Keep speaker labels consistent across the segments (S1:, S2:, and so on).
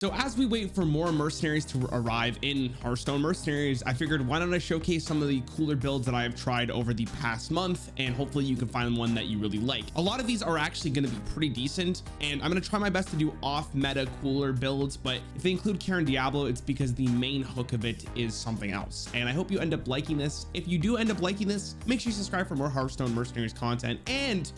S1: So as we wait for more mercenaries to arrive in Hearthstone Mercenaries, I figured why don't I showcase some of the cooler builds that I have tried over the past month, and hopefully you can find one that you really like. A lot of these are actually going to be pretty decent, and I'm going to try my best to do off meta cooler builds, but if they include Karen Diablo, it's because the main hook of it is something else. And I hope you end up liking this. If you do end up liking this, make sure you subscribe for more Hearthstone Mercenaries content, and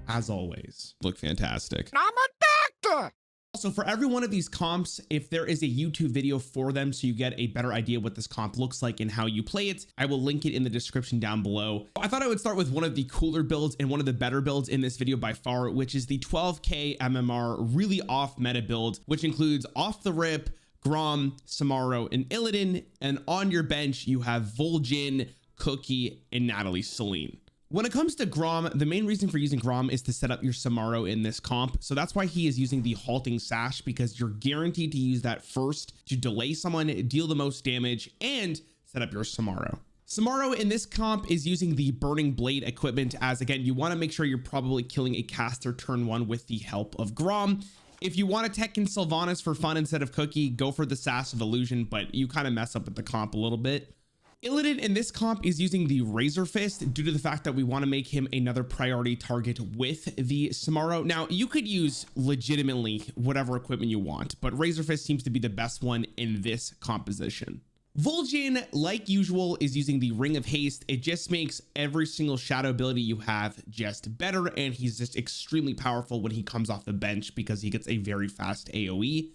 S1: as always, look fantastic.
S2: I'm a doctor.
S1: Also, for every one of these comps, if there is a YouTube video for them so you get a better idea what this comp looks like and how you play it, I will link it in the description down below. I thought I would start with one of the cooler builds and one of the better builds in this video by far, which is the 12k MMR really off meta build, which includes off the rip Grom, Samaro, and Illidan, and on your bench you have Vol'jin, Cookie, and Natalie Celine. When it comes to Grom, the main reason for using Grom is to set up your Samaro in this comp. So that's why he is using the Halting Sash, because you're guaranteed to use that first to delay someone, deal the most damage, and set up your Samaro. Samaro in this comp is using the Burning Blade equipment, as again, you want to make sure you're probably killing a caster turn one with the help of Grom. If you want to tech in Sylvanas for fun instead of Cookie, go for the Sash of Illusion, but you kind of mess up with the comp a little bit. Illidan in this comp is using the Razor Fist due to the fact that we want to make him another priority target with the Samaro. Now, you could use legitimately whatever equipment you want, but Razor Fist seems to be the best one in this composition. Vol'jin, like usual, is using the Ring of Haste. It just makes every single shadow ability you have just better, and he's just extremely powerful when he comes off the bench because he gets a very fast AoE.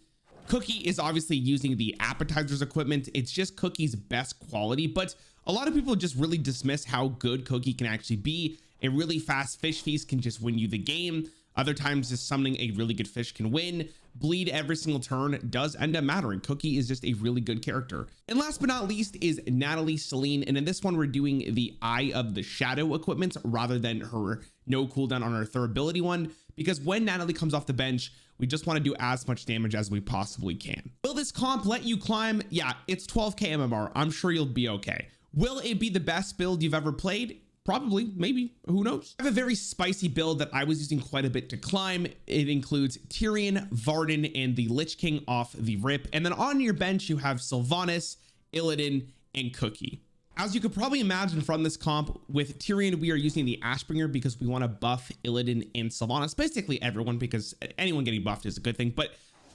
S1: Cookie is obviously using the Appetizers equipment. It's just Cookie's best quality, but a lot of people just really dismiss how good Cookie can actually be. A really fast fish feast can just win you the game. Other times just summoning a really good fish can win. Bleed every single turn does end up mattering. Cookie is just a really good character. And last but not least is Natalie Celine. And in this one, we're doing the Eye of the Shadow equipment rather than her no cooldown on her third ability one, because when Natalie comes off the bench, we just want to do as much damage as we possibly can. Will this comp let you climb? Yeah, it's 12k MMR. I'm sure you'll be okay. Will it be the best build you've ever played? Probably, maybe, who knows? I have a very spicy build that I was using quite a bit to climb. It includes Tyrion, Varden, and the Lich King off the rip. And then on your bench, you have Sylvanas, Illidan, and Cookie. As you could probably imagine from this comp, with Tyrion, we are using the Ashbringer because we want to buff Illidan and Sylvanas, basically everyone, because anyone getting buffed is a good thing. But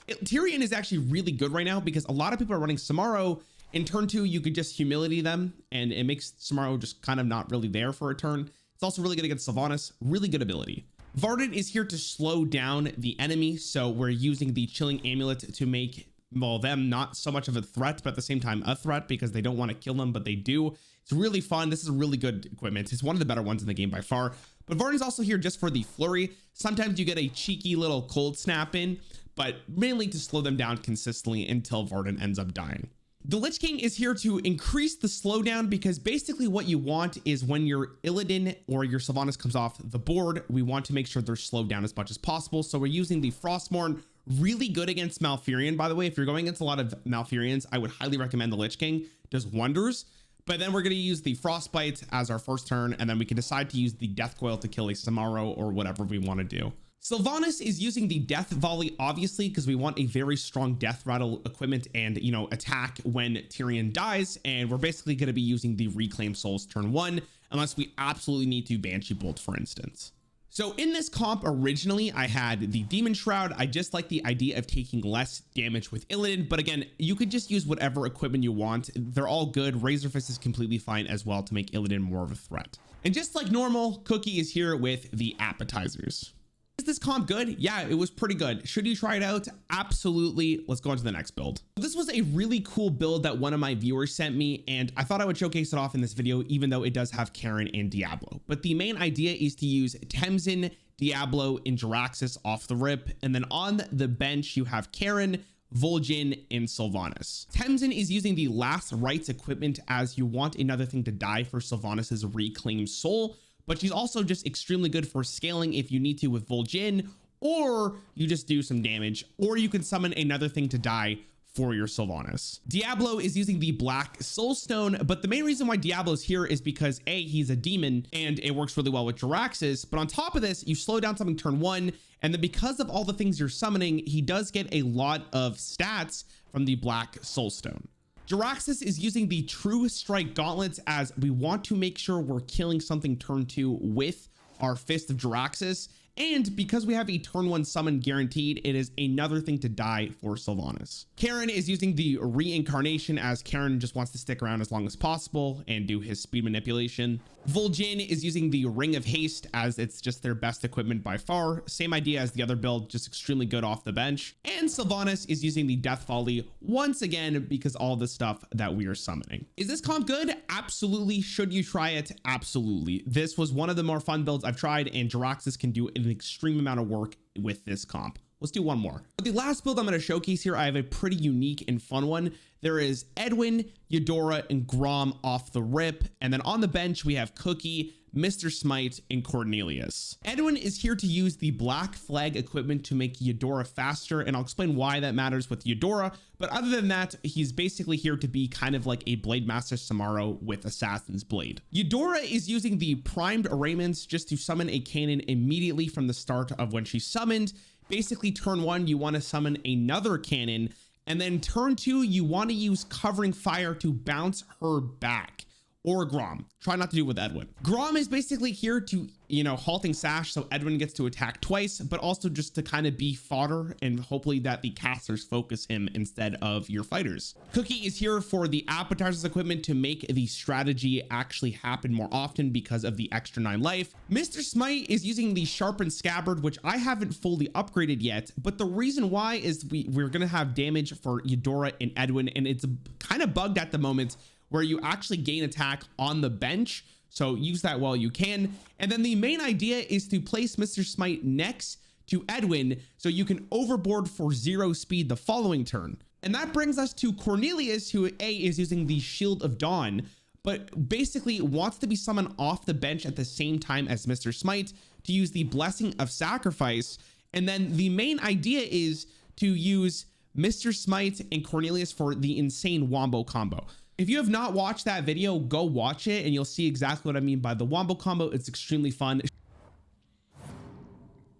S1: Tyrion is actually really good right now because a lot of people are running Samaro. In turn two, you could just humility them, and it makes Samaro just kind of not really there for a turn. It's also really good against Sylvanas, really good ability. Varden is here to slow down the enemy, so we're using the Chilling Amulet to make, well, them not so much of a threat, but at the same time a threat because they don't want to kill them, but they do. It's really fun. This is really good equipment. It's one of the better ones in the game by far. But Varden's also here just for the flurry. Sometimes you get a cheeky little cold snap in, but mainly to slow them down consistently until Varden ends up dying. The Lich King is here to increase the slowdown because basically what you want is when your Illidan or your Sylvanas comes off the board, we want to make sure they're slowed down as much as possible. So we're using the Frostmourne, really good against Malfurion. By the way, if you're going against a lot of Malfurions, I would highly recommend the Lich King. Does wonders. But then we're going to use the Frostbite as our first turn, and then we can decide to use the Death Coil to kill a Samaro or whatever we want to do. Sylvanas is using the Death Volley, obviously, because we want a very strong Death Rattle equipment and, you know, attack when Tyrion dies. And we're basically going to be using the Reclaim Souls turn one, unless we absolutely need to Banshee Bolt, for instance. So in this comp, originally, I had the Demon Shroud. I just like the idea of taking less damage with Illidan. But again, you could just use whatever equipment you want. They're all good. Razor Fist is completely fine as well to make Illidan more of a threat. And just like normal, Cookie is here with the Appetizers. Is this comp good? Yeah, it was pretty good. Should you try it out? Absolutely. Let's go on to the next build. This was a really cool build that one of my viewers sent me, and I thought I would showcase it off in this video, even though it does have Karen and Diablo. But the main idea is to use Temzin, Diablo, and Jaraxxus off the rip, and then on the bench you have Karen, Vol'jin, and Sylvanas. Temzin is using the Last Rites equipment as you want another thing to die for Sylvanas' Reclaimed Soul, but she's also just extremely good for scaling if you need to with Vol'jin, or you just do some damage, or you can summon another thing to die for your Sylvanas. Diablo is using the Black Soulstone, but the main reason why Diablo's here is because A, he's a demon and it works really well with Jaraxxus, but on top of this, you slow down something turn 1, and then because of all the things you're summoning, he does get a lot of stats from the Black Soulstone. Jaraxxus is using the True Strike Gauntlets as we want to make sure we're killing something turn 2 with our Fist of Jaraxxus. And because we have a turn 1 summon guaranteed, it is another thing to die for Sylvanas. Karin is using the Reincarnation as Karin just wants to stick around as long as possible and do his speed manipulation. Vol'jin is using the Ring of Haste as it's just their best equipment by far. Same idea as the other build, just extremely good off the bench. And Sylvanas is using the Death Volley once again because all the stuff that we are summoning. Is this comp good? Absolutely. Should you try it? Absolutely. This was one of the more fun builds I've tried, and Jaraxxus can do an extreme amount of work with this comp. Let's do one more. For the last build I'm going to showcase here, I have a pretty unique and fun one. There is Edwin, Eudora, and Grom off the rip. And then on the bench, we have Cookie, Mr. Smite, and Cornelius. Edwin is here to use the Black Flag equipment to make Eudora faster, and I'll explain why that matters with Eudora. But other than that, he's basically here to be kind of like a Blade Master Samaro with Assassin's Blade. Eudora is using the primed arrayments just to summon a cannon immediately from the start of when she's summoned. Basically, turn 1, you want to summon another cannon, and then turn 2, you want to use Covering Fire to bounce her back. Or Grom. Try not to do it with Edwin. Grom is basically here to, halting Sash so Edwin gets to attack twice, but also just to kind of be fodder and hopefully that the casters focus him instead of your fighters. Cookie is here for the Appetizers equipment to make the strategy actually happen more often because of the extra 9 life. Mr. Smite is using the Sharpened Scabbard, which I haven't fully upgraded yet, but the reason why is we're going to have damage for Eudora and Edwin, and it's kind of bugged at the moment where you actually gain attack on the bench. So use that while you can. And then the main idea is to place Mr. Smite next to Edwin so you can overboard for 0 speed the following turn. And that brings us to Cornelius, who is using the Shield of Dawn, but basically wants to be summoned off the bench at the same time as Mr. Smite to use the Blessing of Sacrifice. And then the main idea is to use Mr. Smite and Cornelius for the insane wombo combo. If you have not watched that video, go watch it and you'll see exactly what I mean by the wombo combo. It's extremely fun.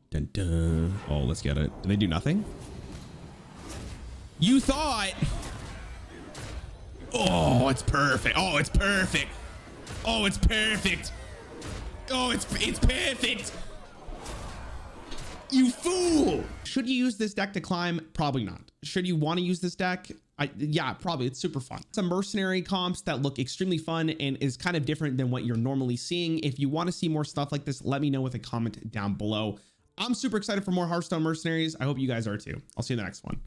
S1: Dun, dun. Oh, let's get it. Did they do nothing? You thought. Oh, it's perfect. Oh, it's perfect. Oh, it's perfect. Oh, it's perfect. You fool. Should you use this deck to climb? Probably not. Should you want to use this deck? Yeah, probably. It's super fun. Some mercenary comps that look extremely fun and is kind of different than what you're normally seeing. If you want to see more stuff like this, let me know with a comment down below. I'm super excited for more Hearthstone Mercenaries. I hope you guys are too. I'll see you in the next one.